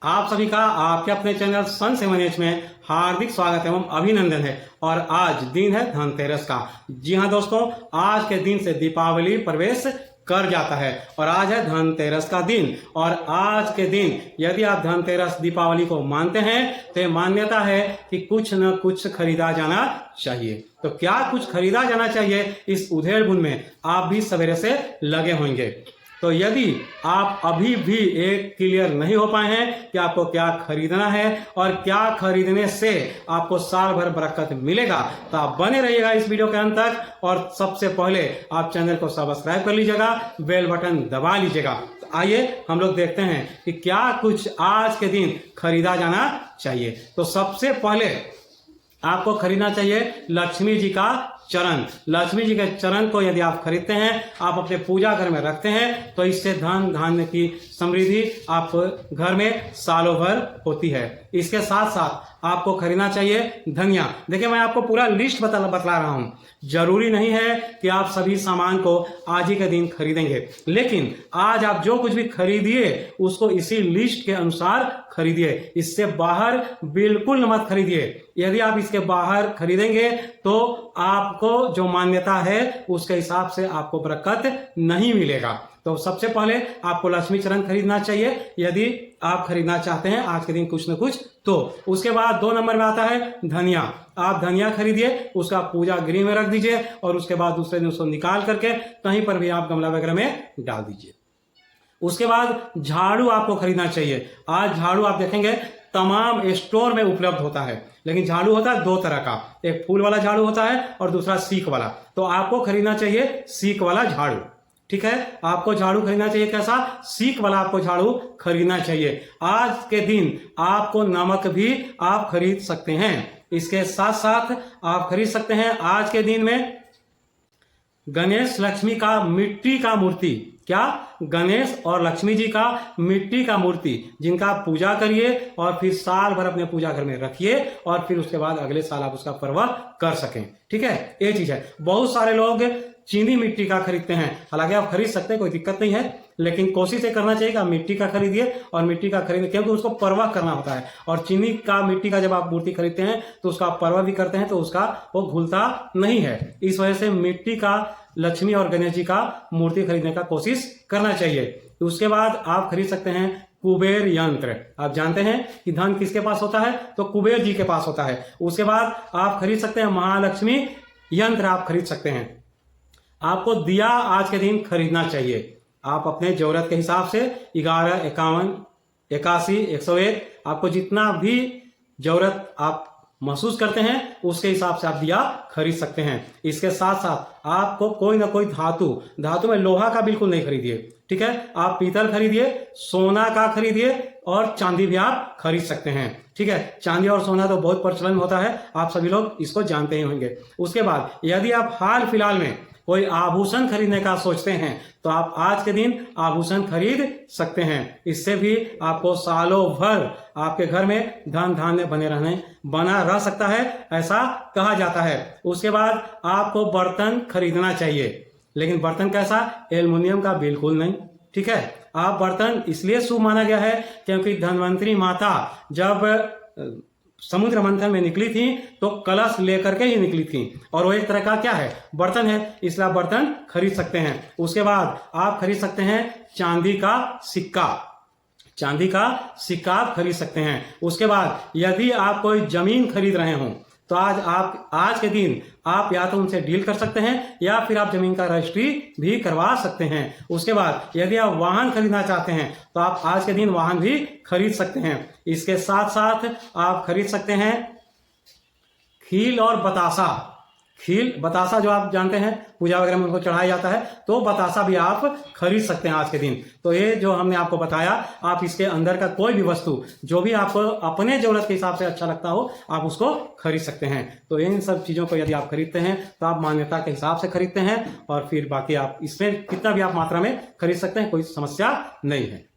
आप सभी का आपके अपने चैनल सन 7H में हार्दिक स्वागत एवं अभिनंदन है। और आज दिन है धनतेरस का। जी हाँ दोस्तों, आज के दिन से दीपावली प्रवेश कर जाता है और आज है धनतेरस का दिन। और आज के दिन यदि आप धनतेरस दीपावली को मानते हैं तो मान्यता है कि कुछ न कुछ खरीदा जाना चाहिए। तो क्या कुछ खरीदा जाना चाहिए, इस उधेड़ बुन में आप भी सवेरे से लगे होंगे। तो यदि आप अभी भी एक क्लियर नहीं हो पाए हैं कि आपको क्या खरीदना है और क्या खरीदने से आपको साल भर बरकत मिलेगा, तो आप बने रहिएगा इस वीडियो के अंत तक। और सबसे पहले आप चैनल को सब्सक्राइब कर लीजिएगा, बेल बटन दबा लीजिएगा। तो आइए हम लोग देखते हैं कि क्या कुछ आज के दिन खरीदा जाना चाहिए। तो सबसे पहले आपको खरीदना चाहिए लक्ष्मी जी का चरण। लक्ष्मी जी के चरण को यदि आप खरीदते हैं, आप अपने पूजा घर में रखते हैं, तो इससे धन धान्य की समृद्धि आप घर में सालों भर होती है। इसके साथ साथ आपको खरीदना चाहिए धनिया। देखिए, मैं आपको पूरा लिस्ट बतला रहा हूं। जरूरी नहीं है कि आप सभी सामान को आज ही के दिन खरीदेंगे, लेकिन आज आप जो कुछ भी खरीदिए उसको इसी लिस्ट के अनुसार खरीदिए। इससे बाहर बिल्कुल मत खरीदिए। यदि आप इसके बाहर खरीदेंगे तो आपको जो मान्यता है उसके हिसाब से आपको बरकत नहीं मिलेगा। तो सबसे पहले आपको लक्ष्मी चरण खरीदना चाहिए यदि आप खरीदना चाहते हैं आज के दिन कुछ न कुछ। तो उसके बाद 2 नंबर में आता है धनिया। आप धनिया खरीदिए, उसका पूजा गृह में रख दीजिए और उसके बाद दूसरे दिन उसको निकाल करके कहीं पर भी आप गमला वगैरह में डाल दीजिए। उसके बाद झाड़ू आपको खरीदना चाहिए। आज झाड़ू आप देखेंगे तमाम स्टोर में उपलब्ध होता है, लेकिन झाड़ू होता है 2 तरह का, एक फूल वाला झाड़ू होता है और दूसरा सीक वाला। तो आपको खरीदना चाहिए सीक वाला झाड़ू। ठीक है, आपको झाड़ू खरीदना चाहिए। कैसा? सीक वाला आपको झाड़ू खरीदना चाहिए। आज के दिन आपको नमक भी आप खरीद सकते हैं। इसके साथ साथ आप खरीद सकते हैं आज के दिन में गणेश लक्ष्मी का मिट्टी का मूर्ति। क्या? गणेश और लक्ष्मी जी का मिट्टी का मूर्ति, जिनका आप पूजा करिए और फिर साल भर अपने पूजा घर में रखिए और फिर उसके बाद अगले साल आप उसका पर्व कर सकें। ठीक है, ये चीज है। बहुत सारे लोग चीनी मिट्टी का खरीदते हैं। हालांकि आप खरीद सकते हैं, कोई दिक्कत नहीं है, लेकिन कोशिश ये करना चाहिए कि आप मिट्टी का खरीदिए और मिट्टी का खरीदिए, क्योंकि उसको परवा करना होता है। और चीनी का मिट्टी का जब आप मूर्ति खरीदते हैं तो उसका परवा भी करते हैं, तो उसका वो घुलता नहीं है। इस वजह से मिट्टी का लक्ष्मी और गणेश जी का मूर्ति खरीदने का कोशिश करना चाहिए। उसके बाद आप खरीद सकते हैं कुबेर यंत्र। आप जानते हैं कि धन किसके पास होता है? तो कुबेर जी के पास होता है। उसके बाद आप खरीद सकते हैं महालक्ष्मी यंत्र, आप खरीद सकते हैं। आपको दिया आज के दिन खरीदना चाहिए। आप अपने जरूरत के हिसाब से 11, 51, 81, 101 आपको जितना भी जरूरत आप महसूस करते हैं उसके हिसाब से आप दिया खरीद सकते हैं। इसके साथ साथ आपको कोई ना कोई धातु में लोहा का बिल्कुल नहीं खरीदिए। ठीक है, आप पीतल खरीदिए, सोना का खरीदिए और चांदी भी आप खरीद सकते हैं। ठीक है, चांदी और सोना तो बहुत प्रचलन होता है, आप सभी लोग इसको जानते ही होंगे। उसके बाद यदि आप हाल फिलहाल में कोई आभूषण खरीदने का सोचते हैं तो आप आज के दिन आभूषण खरीद सकते हैं। इससे भी आपको सालों भर आपके घर में धन धान्य बना रह सकता है, ऐसा कहा जाता है। उसके बाद आपको बर्तन खरीदना चाहिए, लेकिन बर्तन कैसा? एल्युमिनियम का बिल्कुल नहीं। ठीक है, आप बर्तन इसलिए शुभ माना गया है क्योंकि धनवंतरी माता जब समुद्र मंथन में निकली थी तो कलश लेकर के ही निकली थी, और वो एक तरह का क्या है? बर्तन है, इसलिए आप बर्तन खरीद सकते हैं। उसके बाद आप खरीद सकते हैं चांदी का सिक्का। चांदी का सिक्का आप खरीद सकते हैं। उसके बाद यदि आप कोई जमीन खरीद रहे हों तो आज के दिन आप या तो उनसे डील कर सकते हैं या फिर आप जमीन का रजिस्ट्री भी करवा सकते हैं। उसके बाद यदि आप वाहन खरीदना चाहते हैं तो आप आज के दिन वाहन भी खरीद सकते हैं। इसके साथ साथ आप खरीद सकते हैं खील और बतासा। खील बतासा जो आप जानते हैं पूजा वगैरह में उनको चढ़ाया जाता है, तो बतासा भी आप खरीद सकते हैं आज के दिन। तो ये जो हमने आपको बताया, आप इसके अंदर का कोई भी वस्तु जो भी आपको अपने जरूरत के हिसाब से अच्छा लगता हो आप उसको खरीद सकते हैं। तो इन सब चीजों को यदि आप खरीदते हैं तो आप मान्यता के हिसाब से खरीदते हैं और फिर बाकी आप इसमें कितना भी आप मात्रा में खरीद सकते हैं, कोई समस्या नहीं है।